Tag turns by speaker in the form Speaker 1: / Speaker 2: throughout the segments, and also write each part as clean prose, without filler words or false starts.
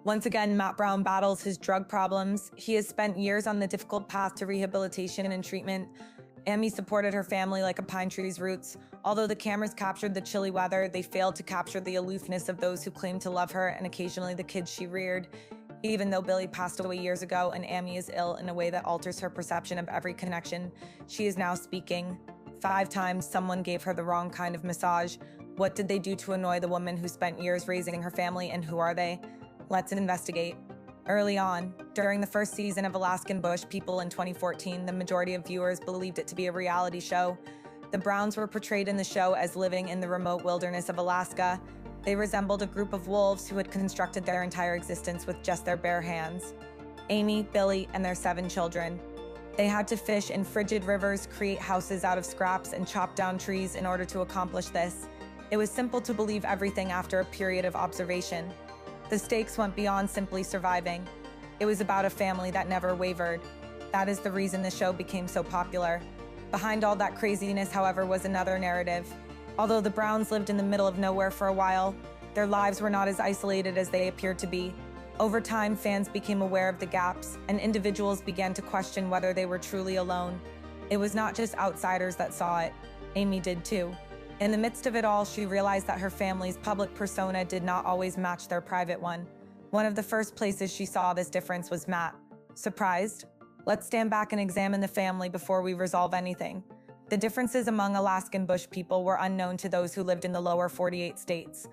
Speaker 1: Once again, Matt Brown battles his drug problems. He has spent years on the difficult path to rehabilitation and treatment. Amy supported her family like a pine tree's roots. Although the cameras captured the chilly weather, they failed to capture the aloofness of those who claimed to love her and occasionally the kids she reared. Even though Billy passed away years ago and Amy is ill in a way that alters her perception of every connection, she is now speaking. 5 times someone gave her the wrong kind of massage. What did they do to annoy the woman who spent years raising her family, and who are they? Let's investigate. Early on, during the first season of Alaskan Bush People in 2014, the majority of viewers believed it to be a reality show. The Browns were portrayed in the show as living in the remote wilderness of Alaska. They resembled a group of wolves who had constructed their entire existence with just their bare hands. Amy, Billy, and their 7 children. They had to fish in frigid rivers, create houses out of scraps, and chop down trees in order to accomplish this. It was simple to believe everything after a period of observation. The stakes went beyond simply surviving. It was about a family that never wavered. That is the reason the show became so popular. Behind all that craziness, however, was another narrative. Although the Browns lived in the middle of nowhere for a while, their lives were not as isolated as they appeared to be. Over time, fans became aware of the gaps, and individuals began to question whether they were truly alone. It was not just outsiders that saw it. Amy did too. In the midst of it all, she realized that her family's public persona did not always match their private one. One of the first places she saw this difference was Matt. Surprised? Let's stand back and examine the family before we resolve anything. The differences among Alaskan Bush people were unknown to those who lived in the lower 48 states.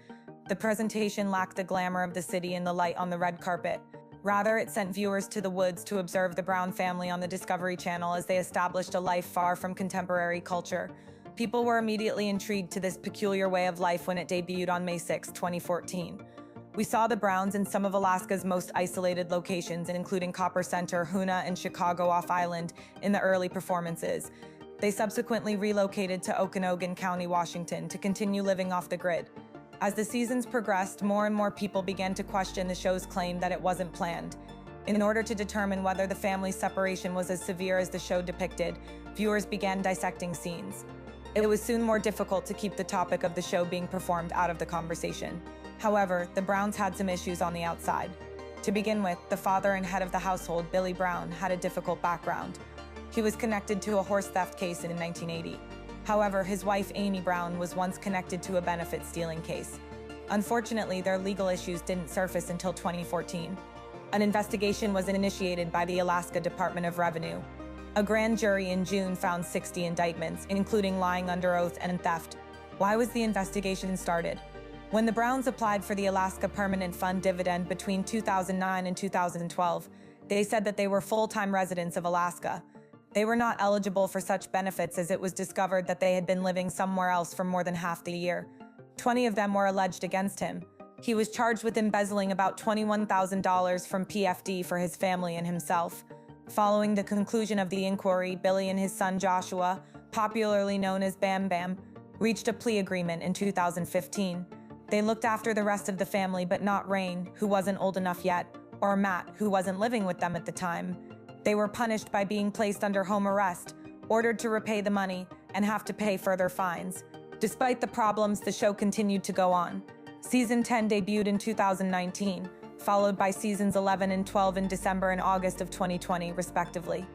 Speaker 1: The presentation lacked the glamour of the city and the light on the red carpet. Rather, it sent viewers to the woods to observe the Brown family on the Discovery Channel as they established a life far from contemporary culture. People were immediately intrigued to this peculiar way of life when it debuted on May 6, 2014. We saw the Browns in some of Alaska's most isolated locations, including Copper Center, Hoonah, and Chicago off-island in the early performances. They subsequently relocated to Okanogan County, Washington, to continue living off the grid. As the seasons progressed, more and more people began to question the show's claim that it wasn't planned. In order to determine whether the family's separation was as severe as the show depicted, viewers began dissecting scenes. It was soon more difficult to keep the topic of the show being performed out of the conversation. However, the Browns had some issues on the outside. To begin with, the father and head of the household, Billy Brown, had a difficult background. He was connected to a horse theft case in 1980. However, his wife, Amy Brown, was once connected to a benefit-stealing case. Unfortunately, their legal issues didn't surface until 2014. An investigation was initiated by the Alaska Department of Revenue. A grand jury in June found 60 indictments, including lying under oath and theft. Why was the investigation started? When the Browns applied for the Alaska Permanent Fund dividend between 2009 and 2012, they said that they were full-time residents of Alaska. They were not eligible for such benefits as it was discovered that they had been living somewhere else for more than half the year. 20 of them were alleged against him. He was charged with embezzling about $21,000 from PFD for his family and himself. Following the conclusion of the inquiry, Billy and his son Joshua, popularly known as Bam Bam, reached a plea agreement in 2015. They looked after the rest of the family, but not Rain, who wasn't old enough yet, or Matt, who wasn't living with them at the time. They were punished by being placed under home arrest, ordered to repay the money, and have to pay further fines. Despite the problems, the show continued to go on. Season 10 debuted in 2019, followed by seasons 11 and 12 in December and August of 2020, respectively.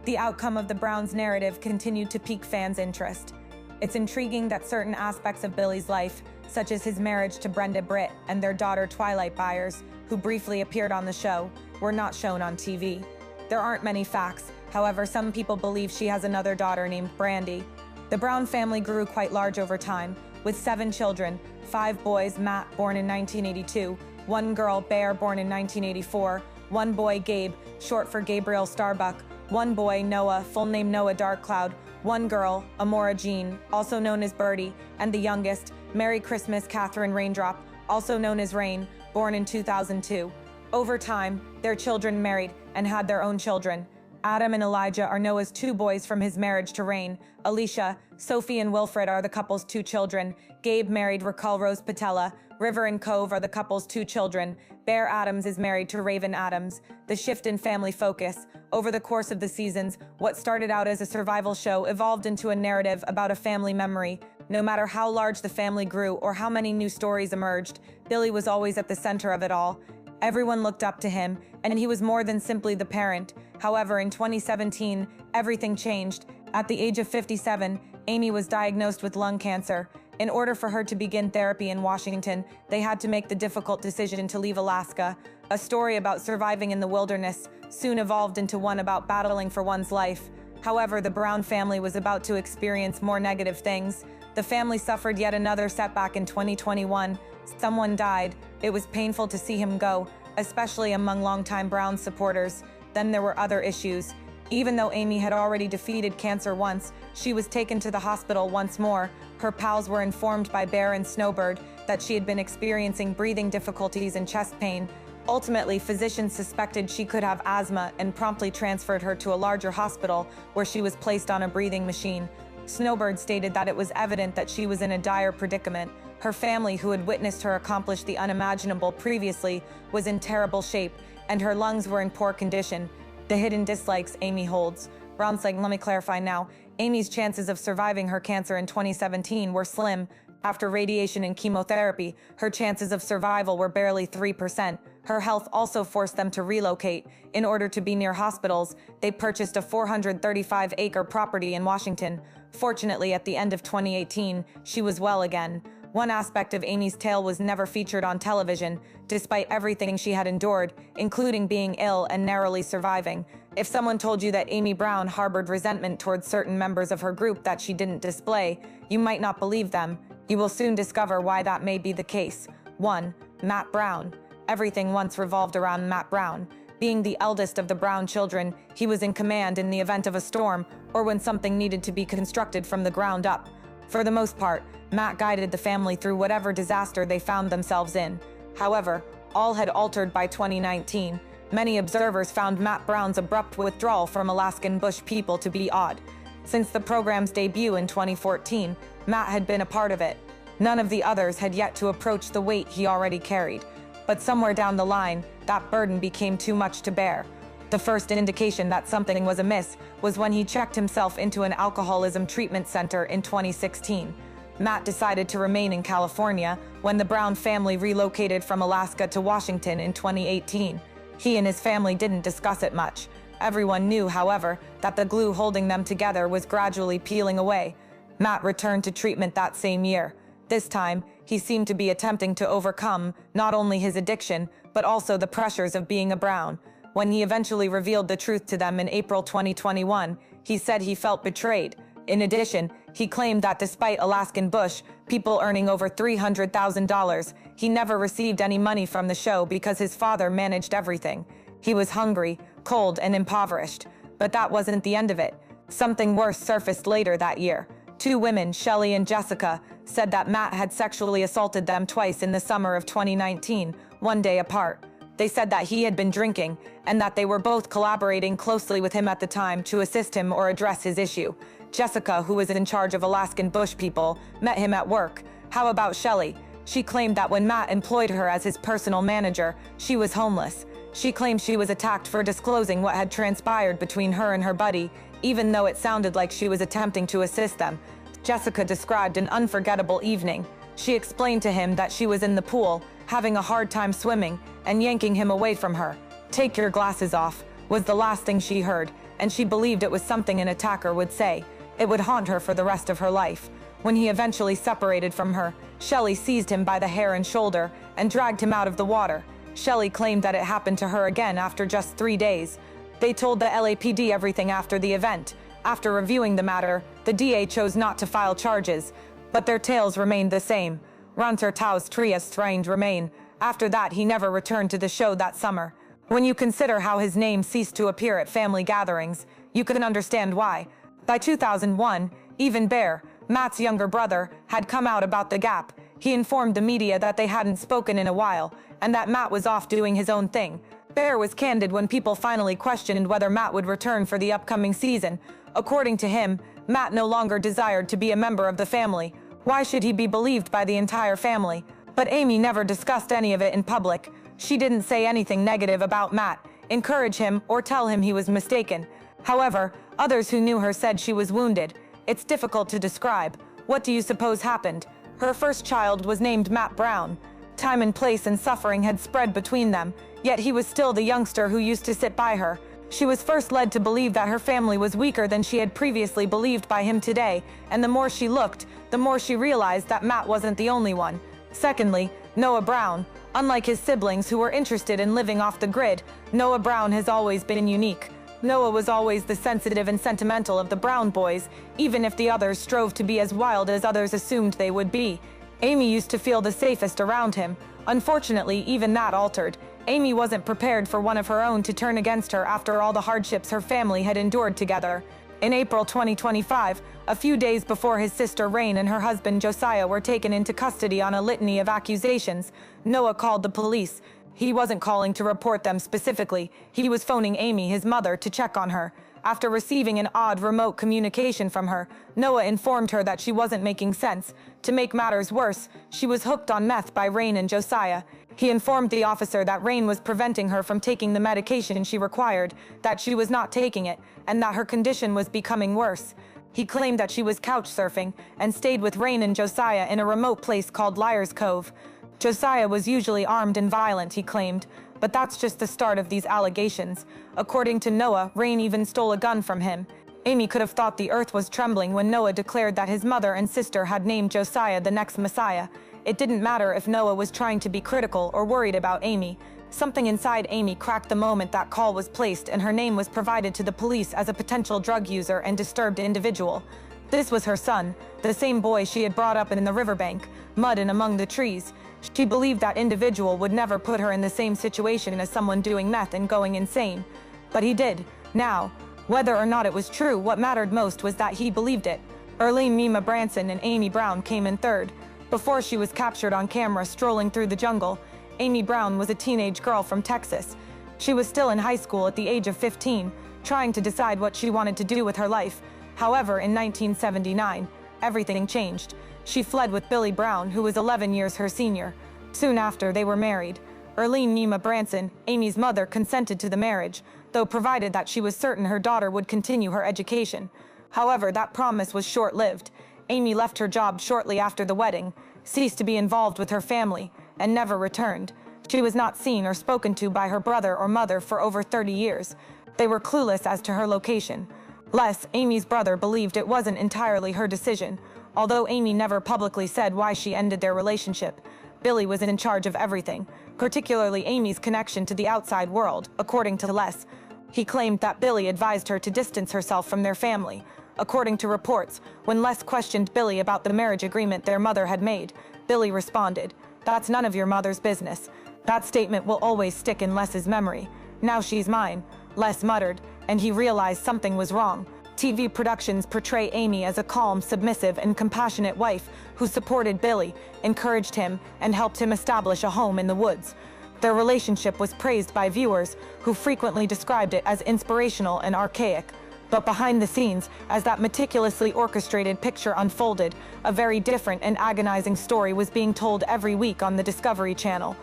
Speaker 1: The outcome of the Browns' narrative continued to pique fans' interest. It's intriguing that certain aspects of Billy's life, such as his marriage to Brenda Britt and their daughter Twilight Byers, who briefly appeared on the show, were not shown on TV. There aren't many facts, however, some people believe she has another daughter named Brandy. The Brown family grew quite large over time, with 7 children, 5 boys, Matt, born in 1982, 1 girl, Bear, born in 1984, 1 boy, Gabe, short for Gabriel Starbuck, 1 boy, Noah, full name Noah Darkcloud, 1 girl, Amora Jean, also known as Birdie, and the youngest, Merry Christmas Catherine Raindrop, also known as Rain, born in 2002. Over time, their children married and had their own children. Adam and Elijah are Noah's 2 boys from his marriage to Rain. Alicia, Sophie, and Wilfred are the couple's 2 children. Gabe married Raquel Rose Patella. River and Cove are the couple's 2 children. Bear Adams is married to Raven Adams. The shift in family focus. Over the course of the seasons, what started out as a survival show evolved into a narrative about a family memory. No matter how large the family grew or how many new stories emerged, Billy was always at the center of it all. Everyone looked up to him, and he was more than simply the parent. However, in 2017, everything changed. At the age of 57, Amy was diagnosed with lung cancer. In order for her to begin therapy in Washington, they had to make the difficult decision to leave Alaska. A story about surviving in the wilderness soon evolved into one about battling for one's life. However, the Brown family was about to experience more negative things. The family suffered yet another setback in 2021. Someone died. It was painful to see him go, especially among longtime Brown supporters. Then there were other issues. Even though Amy had already defeated cancer once, she was taken to the hospital once more. Her pals were informed by Bear and Snowbird that she had been experiencing breathing difficulties and chest pain. Ultimately, physicians suspected she could have asthma and promptly transferred her to a larger hospital where she was placed on a breathing machine. Snowbird stated that it was evident that she was in a dire predicament. Her family, who had witnessed her accomplish the unimaginable previously, was in terrible shape, and her lungs were in poor condition. The hidden dislikes Amy holds. Brown's like, let me clarify now. Amy's chances of surviving her cancer in 2017 were slim. After radiation and chemotherapy, her chances of survival were barely 3%. Her health also forced them to relocate. In order to be near hospitals, they purchased a 435-acre property in Washington. Fortunately, at the end of 2018, she was well again. One aspect of Amy's tale was never featured on television, despite everything she had endured, including being ill and narrowly surviving. If someone told you that Amy Brown harbored resentment towards certain members of her group that she didn't display, you might not believe them. You will soon discover why that may be the case. 1. Matt Brown. Everything once revolved around Matt Brown. Being the eldest of the Brown children, he was in command in the event of a storm or when something needed to be constructed from the ground up. For the most part, Matt guided the family through whatever disaster they found themselves in. However, all had altered by 2019. Many observers found Matt Brown's abrupt withdrawal from Alaskan bush people to be odd. Since the program's debut in 2014, Matt had been a part of it. None of the others had yet to approach the weight he already carried. But somewhere down the line, that burden became too much to bear. The first indication that something was amiss was when he checked himself into an alcoholism treatment center in 2016. Matt decided to remain in California when the Brown family relocated from Alaska to Washington in 2018. He and his family didn't discuss it much. Everyone knew, however, that the glue holding them together was gradually peeling away. Matt returned to treatment that same year. This time, he seemed to be attempting to overcome not only his addiction, but also the pressures of being a Brown. When he eventually revealed the truth to them in April 2021, he said he felt betrayed. In addition, he claimed that despite Alaskan bush people earning over $300,000, he never received any money from the show because his father managed everything. He was hungry, cold, and impoverished. But that wasn't the end of it. Something worse surfaced later that year. Two women, Shelley and Jessica, said that Matt had sexually assaulted them twice in the summer of 2019, one day apart. They said that he had been drinking, and that they were both collaborating closely with him at the time to assist him or address his issue. Jessica, who was in charge of Alaskan bush people, met him at work. How about Shelley? She claimed that when Matt employed her as his personal manager, she was homeless. She claimed she was attacked for disclosing what had transpired between her and her buddy, even though it sounded like she was attempting to assist them. Jessica described an unforgettable evening. She explained to him that she was in the pool, having a hard time swimming, and yanking him away from her. "Take your glasses off," was the last thing she heard, and she believed it was something an attacker would say. It would haunt her for the rest of her life. When he eventually separated from her, Shelley seized him by the hair and shoulder and dragged him out of the water. Shelley claimed that it happened to her again after just 3 days. They told the LAPD everything after the event. After reviewing the matter, the DA chose not to file charges, but their tales remained the same. Ranter Tao's Trias strange remain. After that, he never returned to the show that summer. When you consider how his name ceased to appear at family gatherings, you can understand why. By 2001, even Bear, Matt's younger brother, had come out about the gap. He informed the media that they hadn't spoken in a while, and that Matt was off doing his own thing. Bear was candid when people finally questioned whether Matt would return for the upcoming season. According to him, Matt no longer desired to be a member of the family. Why should he be believed by the entire family? But Amy never discussed any of it in public. She didn't say anything negative about Matt, encourage him, or tell him he was mistaken. However, others who knew her said she was wounded. It's difficult to describe. What do you suppose happened? Her first child was named Matt Brown. Time and place and suffering had spread between them. Yet he was still the youngster who used to sit by her. She was first led to believe that her family was weaker than she had previously believed by him today, and the more she looked, the more she realized that Matt wasn't the only one. Secondly, Noah Brown. Unlike his siblings who were interested in living off the grid, Noah Brown has always been unique. Noah was always the sensitive and sentimental of the Brown boys, even if the others strove to be as wild as others assumed they would be. Amy used to feel the safest around him. Unfortunately, even that altered. Amy wasn't prepared for one of her own to turn against her after all the hardships her family had endured together. In April 2025, a few days before his sister Rain and her husband Josiah were taken into custody on a litany of accusations, Noah called the police. He wasn't calling to report them specifically. He was phoning Amy, his mother, to check on her. After receiving an odd remote communication from her, Noah informed her that she wasn't making sense. To make matters worse, she was hooked on meth by Rain and Josiah. He informed the officer that Rain was preventing her from taking the medication she required, that she was not taking it, and that her condition was becoming worse. He claimed that she was couch surfing and stayed with Rain and Josiah in a remote place called Liar's Cove. Josiah was usually armed and violent, he claimed, but that's just the start of these allegations. According to Noah, Rain even stole a gun from him. Amy could have thought the earth was trembling when Noah declared that his mother and sister had named Josiah the next Messiah. It didn't matter if Noah was trying to be critical or worried about Amy. Something inside Amy cracked the moment that call was placed and her name was provided to the police as a potential drug user and disturbed individual. This was her son, the same boy she had brought up in the riverbank, mud and among the trees. She believed that individual would never put her in the same situation as someone doing meth and going insane. But he did. Now, whether or not it was true, what mattered most was that he believed it. Erlene Mima Branson and Amy Brown came in third. Before she was captured on camera strolling through the jungle, Amy Brown was a teenage girl from Texas. She was still in high school at the age of 15, trying to decide what she wanted to do with her life. However, in 1979, everything changed. She fled with Billy Brown, who was 11 years her senior. Soon after, they were married. Erlene Mima Branson, Amy's mother, consented to the marriage, though provided that she was certain her daughter would continue her education. However, that promise was short-lived. Amy left her job shortly after the wedding, ceased to be involved with her family, and never returned. She was not seen or spoken to by her brother or mother for over 30 years. They were clueless as to her location. Les, Amy's brother, believed it wasn't entirely her decision. Although Amy never publicly said why she ended their relationship, Billy was in charge of everything, particularly Amy's connection to the outside world, according to Les. He claimed that Billy advised her to distance herself from their family. According to reports, when Les questioned Billy about the marriage agreement their mother had made, Billy responded, "That's none of your mother's business." That statement will always stick in Les's memory. "Now she's mine," Les muttered, and he realized something was wrong. TV productions portray Amy as a calm, submissive, and compassionate wife who supported Billy, encouraged him, and helped him establish a home in the woods. Their relationship was praised by viewers, who frequently described it as inspirational and archaic. But behind the scenes, as that meticulously orchestrated picture unfolded, a very different and agonizing story was being told every week on the Discovery Channel.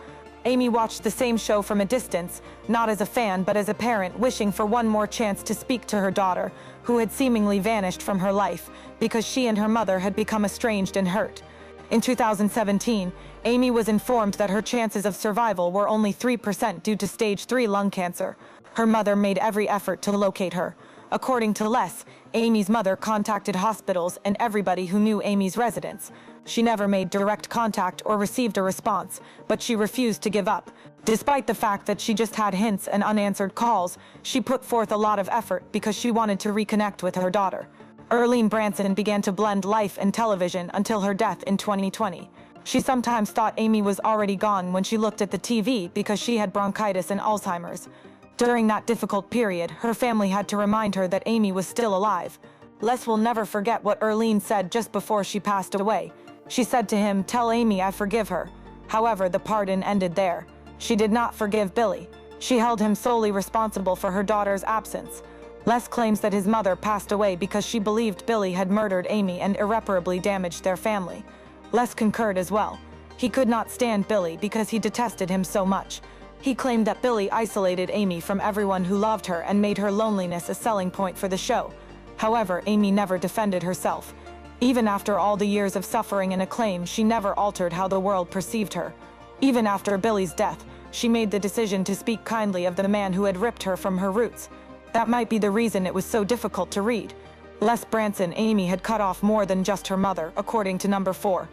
Speaker 1: Amy watched the same show from a distance, not as a fan but as a parent wishing for one more chance to speak to her daughter, who had seemingly vanished from her life because she and her mother had become estranged and hurt. In 2017, Amy was informed that her chances of survival were only 3% due to stage 3 lung cancer. Her mother made every effort to locate her. According to Les, Amy's mother contacted hospitals and everybody who knew Amy's residence. She never made direct contact or received a response, but she refused to give up. Despite the fact that she just had hints and unanswered calls, she put forth a lot of effort because she wanted to reconnect with her daughter. Erlene Branson began to blend life and television until her death in 2020. She sometimes thought Amy was already gone when she looked at the TV because she had bronchitis and Alzheimer's. During that difficult period, her family had to remind her that Amy was still alive. Les will never forget what Erlene said just before she passed away. She said to him, "Tell Amy I forgive her." However, the pardon ended there. She did not forgive Billy. She held him solely responsible for her daughter's absence. Les claims that his mother passed away because she believed Billy had murdered Amy and irreparably damaged their family. Les concurred as well. He could not stand Billy because he detested him so much. He claimed that Billy isolated Amy from everyone who loved her and made her loneliness a selling point for the show. However, Amy never defended herself. Even after all the years of suffering and acclaim, she never altered how the world perceived her. Even after Billy's death, she made the decision to speak kindly of the man who had ripped her from her roots. That might be the reason it was so difficult to read. Les Branson, Amy had cut off more than just her mother, according to number 4.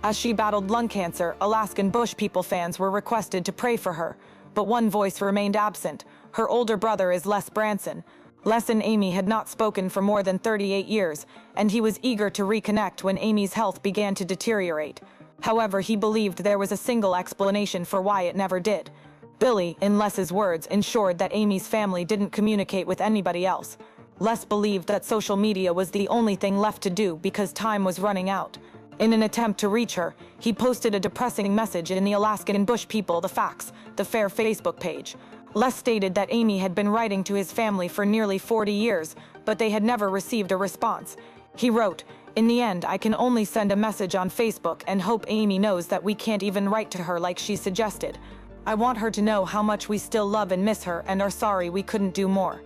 Speaker 1: As she battled lung cancer, Alaskan Bush People fans were requested to pray for her. But one voice remained absent. Her older brother is Les Branson. Les and Amy had not spoken for more than 38 years, and he was eager to reconnect when Amy's health began to deteriorate. However, he believed there was a single explanation for why it never did. Billy, in Les's words, ensured that Amy's family didn't communicate with anybody else. Les believed that social media was the only thing left to do because time was running out. In an attempt to reach her, he posted a depressing message in the Alaskan Bush People, the Facts, the Fair Facebook page. Les stated that Amy had been writing to his family for nearly 40 years, but they had never received a response. He wrote, "In the end, I can only send a message on Facebook and hope Amy knows that we can't even write to her like she suggested. I want her to know how much we still love and miss her and are sorry we couldn't do more."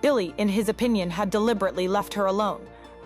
Speaker 1: Billy, in his opinion, had deliberately left her alone.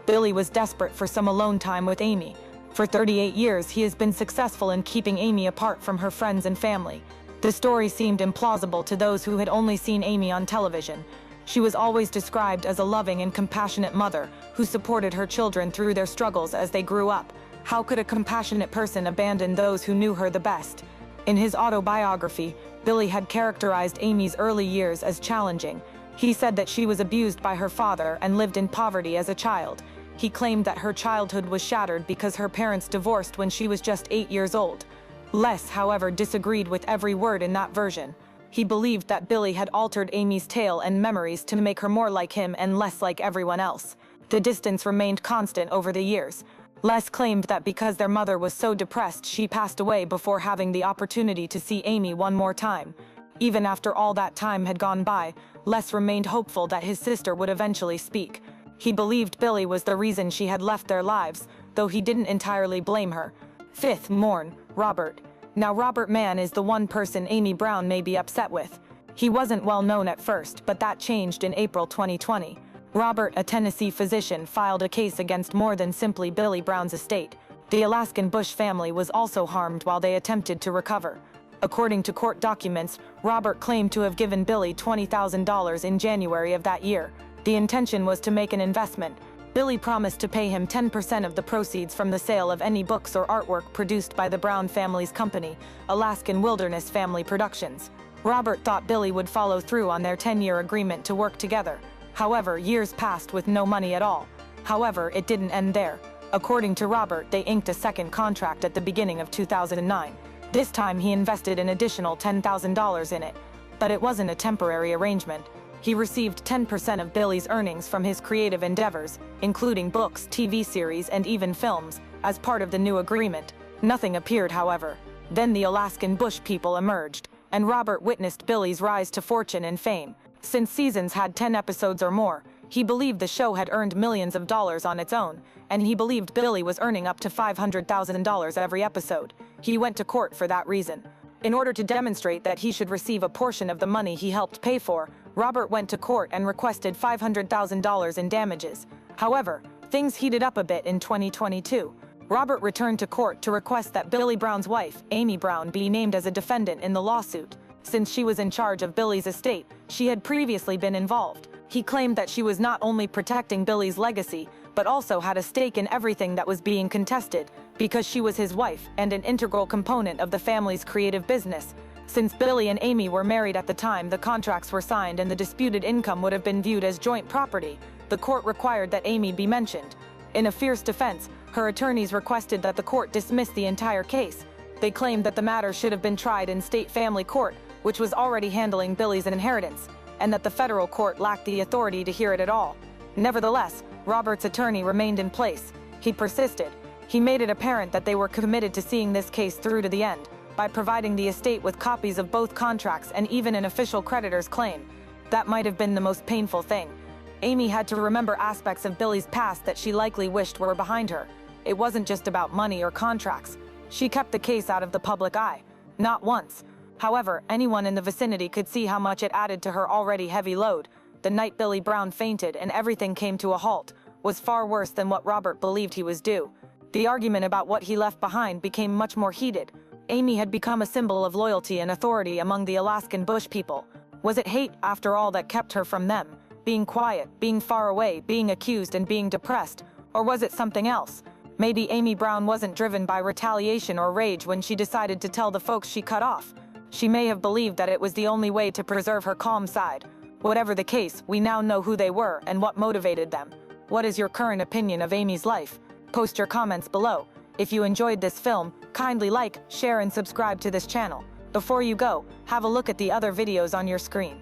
Speaker 1: Billy was desperate for some alone time with Amy. For 38 years, he has been successful in keeping Amy apart from her friends and family. The story seemed implausible to those who had only seen Amy on television. She was always described as a loving and compassionate mother who supported her children through their struggles as they grew up. How could a compassionate person abandon those who knew her the best? In his autobiography, Billy had characterized Amy's early years as challenging. He said that she was abused by her father and lived in poverty as a child. He claimed that her childhood was shattered because her parents divorced when she was just 8 years old. Les, however, disagreed with every word in that version. He believed that Billy had altered Amy's tale and memories to make her more like him and less like everyone else. The distance remained constant over the years. Les claimed that because their mother was so depressed, she passed away before having the opportunity to see Amy one more time. Even after all that time had gone by, Les remained hopeful that his sister would eventually speak. He believed Billy was the reason she had left their lives, though he didn't entirely blame her. 5th, mourn, Robert. Now Robert Mann is the one person Amy Brown may be upset with. He wasn't well known at first, but that changed in April 2020. Robert, a Tennessee physician, filed a case against more than simply Billy Brown's estate. The Alaskan Bush family was also harmed while they attempted to recover. According to court documents, Robert claimed to have given Billy $20,000 in January of that year. The intention was to make an investment. Billy promised to pay him 10% of the proceeds from the sale of any books or artwork produced by the Brown family's company, Alaskan Wilderness Family Productions. Robert thought Billy would follow through on their 10-year agreement to work together. However, years passed with no money at all. However, it didn't end there. According to Robert, they inked a second contract at the beginning of 2009. This time he invested an additional $10,000 in it. But it wasn't a temporary arrangement. He received 10% of Billy's earnings from his creative endeavors, including books, TV series, and even films, as part of the new agreement. Nothing appeared, however. Then the Alaskan Bush People emerged, and Robert witnessed Billy's rise to fortune and fame. Since seasons had 10 episodes or more, he believed the show had earned millions of dollars on its own, and he believed Billy was earning up to $500,000 every episode. He went to court for that reason. In order to demonstrate that he should receive a portion of the money he helped pay for, Robert went to court and requested $500,000 in damages. However, things heated up a bit in 2022. Robert returned to court to request that Billy Brown's wife, Amy Brown, be named as a defendant in the lawsuit. Since she was in charge of Billy's estate, she had previously been involved. He claimed that she was not only protecting Billy's legacy, but also had a stake in everything that was being contested, because she was his wife and an integral component of the family's creative business. Since Billy and Amy were married at the time the contracts were signed and the disputed income would have been viewed as joint property, the court required that Amy be mentioned. In a fierce defense, her attorneys requested that the court dismiss the entire case. They claimed that the matter should have been tried in state family court, which was already handling Billy's inheritance, and that the federal court lacked the authority to hear it at all. Nevertheless, Robert's attorney remained in place. He persisted. He made it apparent that they were committed to seeing this case through to the end, by providing the estate with copies of both contracts and even an official creditor's claim. That might have been the most painful thing. Amy had to remember aspects of Billy's past that she likely wished were behind her. It wasn't just about money or contracts. She kept the case out of the public eye. Not once. However, anyone in the vicinity could see how much it added to her already heavy load. The night Billy Brown fainted and everything came to a halt was far worse than what Robert believed he was due. The argument about what he left behind became much more heated. Amy had become a symbol of loyalty and authority among the Alaskan bush people. Was it hate, after all, that kept her from them? Being quiet, being far away, being accused and being depressed? Or was it something else? Maybe Amy Brown wasn't driven by retaliation or rage when she decided to tell the folks she cut off. She may have believed that it was the only way to preserve her calm side. Whatever the case, we now know who they were and what motivated them. What is your current opinion of Amy's life? Post your comments below. If you enjoyed this film, kindly like, share and subscribe to this channel. Before you go, have a look at the other videos on your screen.